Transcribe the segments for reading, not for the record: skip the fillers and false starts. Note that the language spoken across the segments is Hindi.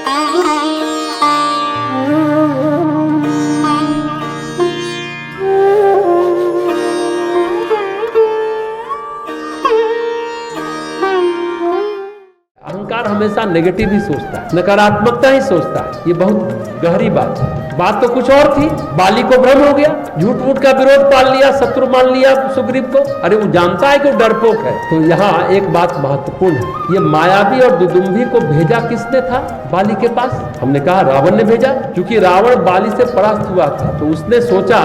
अहंकार हमेशा नेगेटिव ही सोचता है, नकारात्मकता ही सोचता है। ये बहुत गहरी बात है। बात तो कुछ और थी, बाली को भ्रम हो गया, झूठ मूठ का विरोध पाल लिया, शत्रु मान लिया सुग्रीव को। अरे वो जानता है कि वो डरपोक है। तो यहाँ एक बात महत्वपूर्ण है, ये मायावी और दुदुम्भी को भेजा किसने था बाली के पास? हमने कहा रावण ने भेजा, क्योंकि रावण बाली से परास्त हुआ था। तो उसने सोचा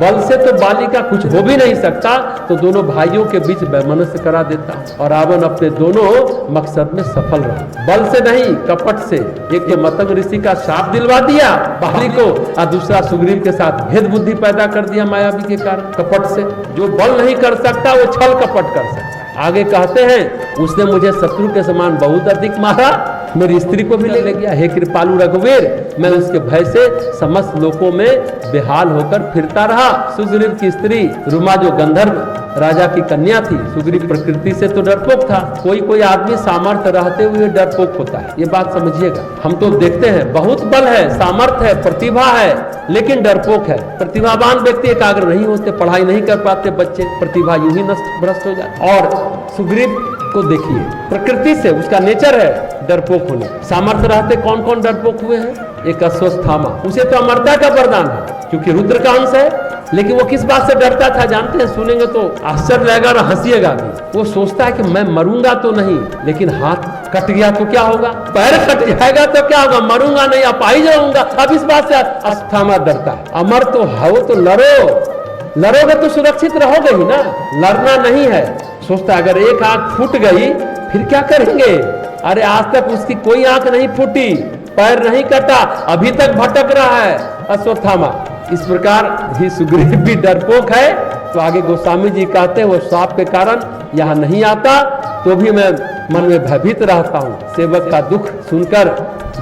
बल से तो बाली का कुछ हो भी नहीं सकता, तो दोनों भाइयों के बीच वैमनस्य करा देता। और रावण अपने दोनों मकसद में सफल रहा। बल से नहीं, कपट से। एक तो मतंग ऋषि का शाप दिलवा दिया बाली को, और दूसरा सुग्रीव के साथ भेद बुद्धि पैदा कर दिया मायावी के कारण, कपट से। जो बल नहीं कर सकता वो छल कपट कर सकता। आगे कहते हैं उसने मुझे शत्रु के समान बहुत अधिक मारा, मेरी स्त्री को भी ले गया। हे कृपालु रघुवीर, मैं उसके भय से समस्त लोकों में बेहाल होकर फिरता रहा। सुग्रीव की स्त्री रुमा जो गंधर्व राजा की कन्या थी, सुग्रीव प्रकृति से तो डरपोक था। कोई आदमी सामर्थ्य रहते हुए डरपोक होता है, ये बात समझिएगा। हम तो देखते हैं बहुत बल है, सामर्थ्य है, प्रतिभा है, लेकिन डरपोक है। प्रतिभावान व्यक्ति एकाग्र नहीं होते, पढ़ाई नहीं कर पाते बच्चे, प्रतिभा यूं ही नष्ट भ्रष्ट हो जाती। और सुग्रीव को देखिए, प्रकृति से उसका नेचर है डरपोक होने। सामर्थ्य रहते कौन कौन डरपोक हुए हैं? एक अश्वत्थामा, उसे तो अमरता का वरदान है क्योंकि रुद्र का अंश है, लेकिन वो किस बात से डरता था जानते हैं? सुनेंगे तो आश्चर्य लगेगा और हंसिएगा भी। वो सोचता है कि मैं मरूंगा तो नहीं, लेकिन हाथ कट गया तो क्या होगा, पैर कट जाएगा तो क्या होगा, मरूंगा नहीं, अपाहिज रहूंगा। अब इस बात से अश्वत्थामा डरता है। अमर तो हो तो लड़ोगे तो सुरक्षित रहोगे ही ना, लड़ना नहीं है। सोचता अगर एक आंख फूट गई फिर क्या करेंगे? अरे आज तक उसकी कोई आंख नहीं फूटी, पैर नहीं कटा, अभी तक भटक रहा है अश्वत्थामा। इस प्रकार ही सुग्रीव भी डरपोक है। तो आगे गोस्वामी जी कहते हैं वो श्राप के कारण यहाँ नहीं आता, तो भी मैं मन में भयभीत रहता हूँ। सेवक का दुख सुनकर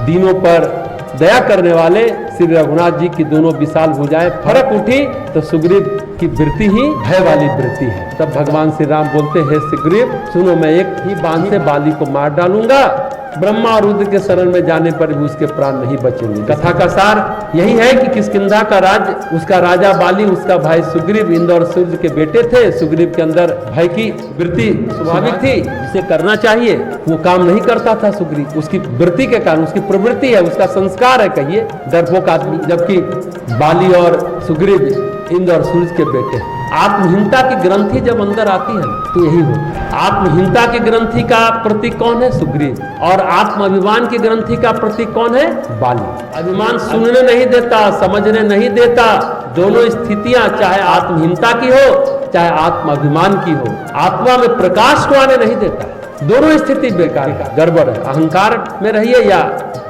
दीनों पर दया करने वाले श्री रघुनाथ जी की दोनों विशाल भुजाएं फरक उठी, तो सुग्रीव की वृत्ति ही भय वाली वृत्ति है। तब भगवान श्री राम बोलते हैं, सुग्रीव सुनो, मैं एक ही बाण से बाली को मार डालूंगा, ब्रह्मा और रुद्र के शरण में जाने पर भी उसके प्राण नहीं बचेंगे। कथा का सार यही है कि किष्किंधा का राज्य, उसका राजा बाली, उसका भाई सुग्रीव इंद्र और सूर्य के बेटे थे। सुग्रीव के अंदर भय की वृत्ति स्वाभाविक थी, जिसे करना चाहिए वो काम नहीं करता था सुग्रीव। उसकी वृत्ति के कारण, उसकी प्रवृत्ति है, उसका संस्कार है, कहिए डरपोक आदमी। जबकि बाली और सुग्रीव इंद्र और सूर्य के बेटे। आत्महीनता की ग्रंथि जब अंदर आती है तो यही होता। आत्महीनता की ग्रंथि का प्रतीक कौन है? सुग्रीव। और आत्माभिमान की ग्रंथि का प्रतीक कौन है? बाली। अभिमान सुनने नहीं देता, समझने नहीं देता। दोनों स्थितियां, चाहे आत्महीनता की हो चाहे आत्माभिमान की हो, आत्मा में प्रकाश को आने नहीं देता। दोनों स्थिति बेकार का गड़बड़ है। अहंकार में रहिए या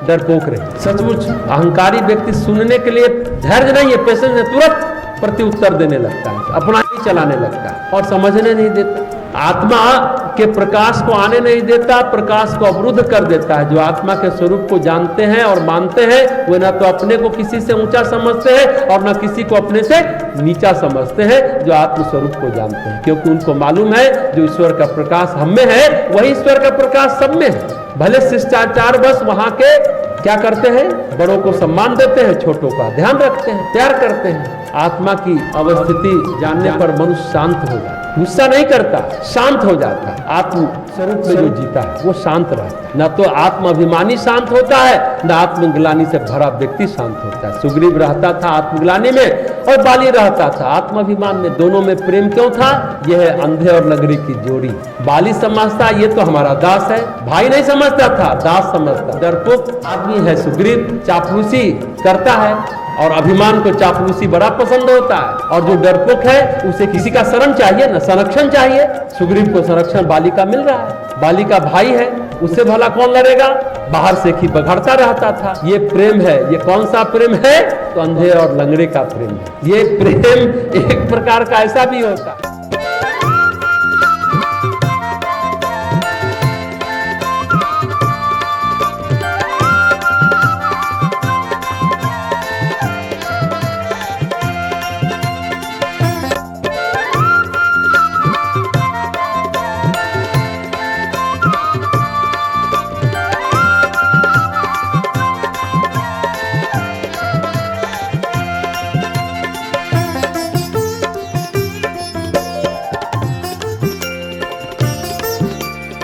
डरपोक रहिए। सचमुच अहंकारी व्यक्ति सुनने के लिए धैर्य नहीं है, पेशेंस है, तुरंत प्रति उत्तर देने लगता है, अपना ही चलाने लगता है और समझने नहीं देता। आत्मा के प्रकाश को आने नहीं देता, प्रकाश को अवरुद्ध कर देता है। जो आत्मा के स्वरूप को जानते हैं और मानते हैं, वे न तो अपने को किसी से ऊंचा समझते हैं और न किसी को अपने से नीचा समझते हैं, जो आत्म स्वरूप को जानते हैं। क्योंकि उनको मालूम है जो ईश्वर का प्रकाश हम में है, वही ईश्वर का प्रकाश सब में है। भले शिष्टाचार बस वहां के क्या करते हैं, बड़ों को सम्मान देते हैं, छोटों का ध्यान रखते हैं, प्यार करते हैं। आत्मा की अवस्थिति जानने पर मनुष्य शांत हो जाता है, गुस्सा नहीं करता, शांत हो जाता है। आत्म स्वरूप में जो जीता है वो शांत रहता है। न तो आत्माभिमानी शांत होता है, न आत्मग्लानि से भरा व्यक्ति शांत होता है। सुग्रीव रहता था आत्मग्लानि में और बाली रहता था आत्माभिमान में। दोनों में प्रेम क्यों था? यह है अंधे और नगरी की जोड़ी। बाली समझता ये तो हमारा दास है, भाई नहीं समझता था, दास समझता। डरपोक आदमी है सुग्रीव, चापलूसी करता है और अभिमान को चापलूसी बड़ा पसंद होता है। और जो डरपोक है उसे किसी का शरण चाहिए ना, संरक्षण चाहिए। सुग्रीव को संरक्षण बाली का मिल रहा है, बाली का भाई है, उससे भला कौन लड़ेगा? बाहर से ही बघड़ता रहता था। ये प्रेम है। ये कौन सा प्रेम है? तो अंधे और लंगड़े का प्रेम है। ये प्रेम एक प्रकार का ऐसा भी होता है।